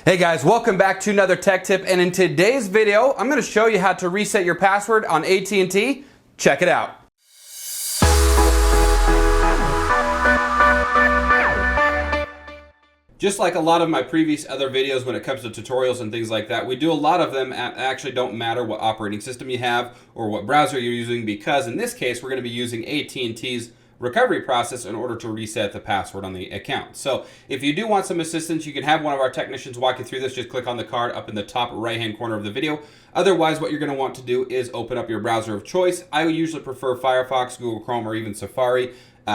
Hey guys, welcome back to another tech tip, and in today's video, I'm going to show you how to reset your password on AT&T. Check it out. Just like a lot of my previous other videos when it comes to tutorials and things like that, we do a lot of them actually don't matter what operating system you have or what browser you're using, because in this case, we're going to be using AT&T's recovery process in order to reset the password on the account. So if you do want some assistance, you can have one of our technicians walk you through this. Just click on the card up in the top right hand corner of the video. Otherwise, what you're going to want to do is open up your browser of choice. I usually prefer Firefox, Google Chrome, or even Safari,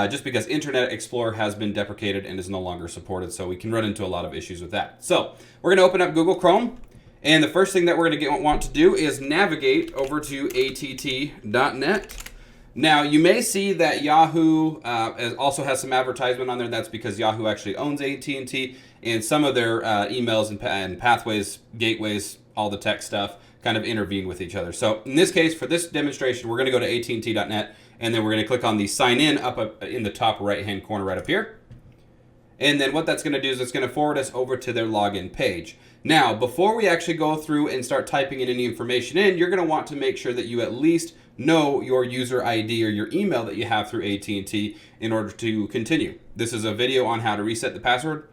just because Internet Explorer has been deprecated and is no longer supported, so we can run into a lot of issues with that. So we're going to open up Google Chrome, and the first thing that we're going to want to do is navigate over to att.net. Now, you may see that Yahoo also has some advertisement on there. That's because Yahoo actually owns AT&T, and some of their emails and pathways, gateways, all the tech stuff kind of intervene with each other. So in this case, for this demonstration, we're going to go to att.net, and then we're going to click on the sign in up in the top right-hand corner right up here. And then what that's going to do is it's going to forward us over to their login page. Now, before we actually go through and start typing in any information in, you're going to want to make sure that you at least know your user ID or your email that you have through AT&T in order to continue. This is a video on how to reset the password.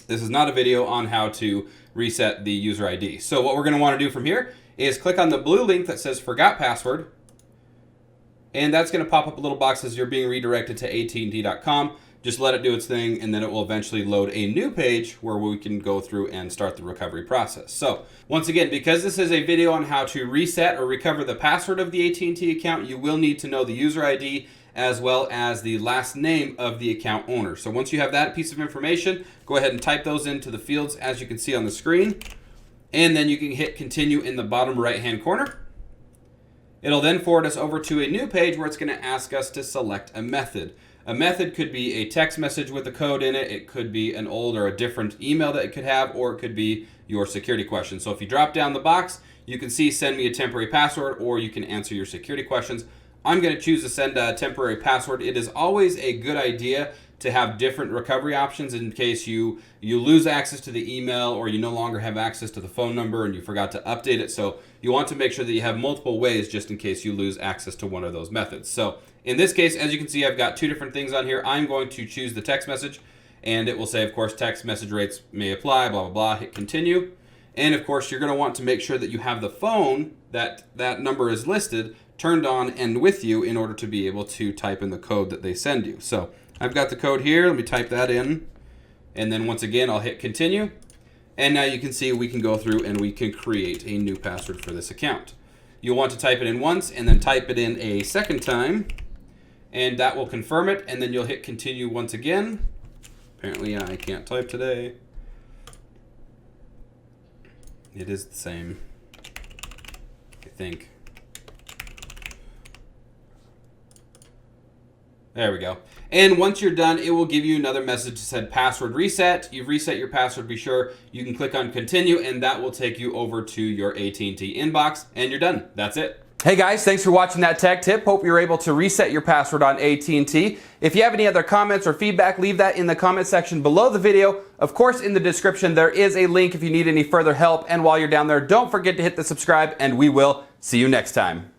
This is not a video on how to reset the user ID. So what we're going to want to do from here is click on the blue link that says Forgot Password, and that's going to pop up a little box as you're being redirected to AT&T.com. Just let it do its thing, and then it will eventually load a new page where we can go through and start the recovery process. So once again, because this is a video on how to reset or recover the password of the AT&T account, you will need to know the user ID as well as the last name of the account owner. So once you have that piece of information, go ahead and type those into the fields as you can see on the screen, and then you can hit continue in the bottom right hand corner. It'll then forward us over to a new page where it's going to ask us to select a method. A method could be a text message with a code in it. It could be an old or a different email that it could have, or it could be your security question. So if you drop down the box, you can see send me a temporary password, or you can answer your security questions. I'm going to choose to send a temporary password. It is always a good idea to have different recovery options in case you lose access to the email, or you no longer have access to the phone number and you forgot to update it. So you want to make sure that you have multiple ways just in case you lose access to one of those methods. So in this case, as you can see, I've got two different things on here. I'm going to choose the text message, and it will say, of course, text message rates may apply, blah, blah, blah, hit continue. And of course, you're going to want to make sure that you have the phone that number is listed turned on and with you in order to be able to type in the code that they send you. So I've got the code here. Let me type that in. And then once again, I'll hit continue. And now you can see we can go through and we can create a new password for this account. You'll want to type it in once and then type it in a second time, and that will confirm it. And then you'll hit continue once again. Apparently I can't type today. It is the same, I think. There we go. And once you're done, it will give you another message that said password reset. You've reset your password. Be sure you can click on continue, and that will take you over to your AT&T inbox, and you're done. That's it. Hey guys, thanks for watching that tech tip. Hope you're able to reset your password on AT&T. If you have any other comments or feedback, leave that in the comment section below the video. Of course, in the description, there is a link if you need any further help. And while you're down there, don't forget to hit the subscribe, and we will see you next time.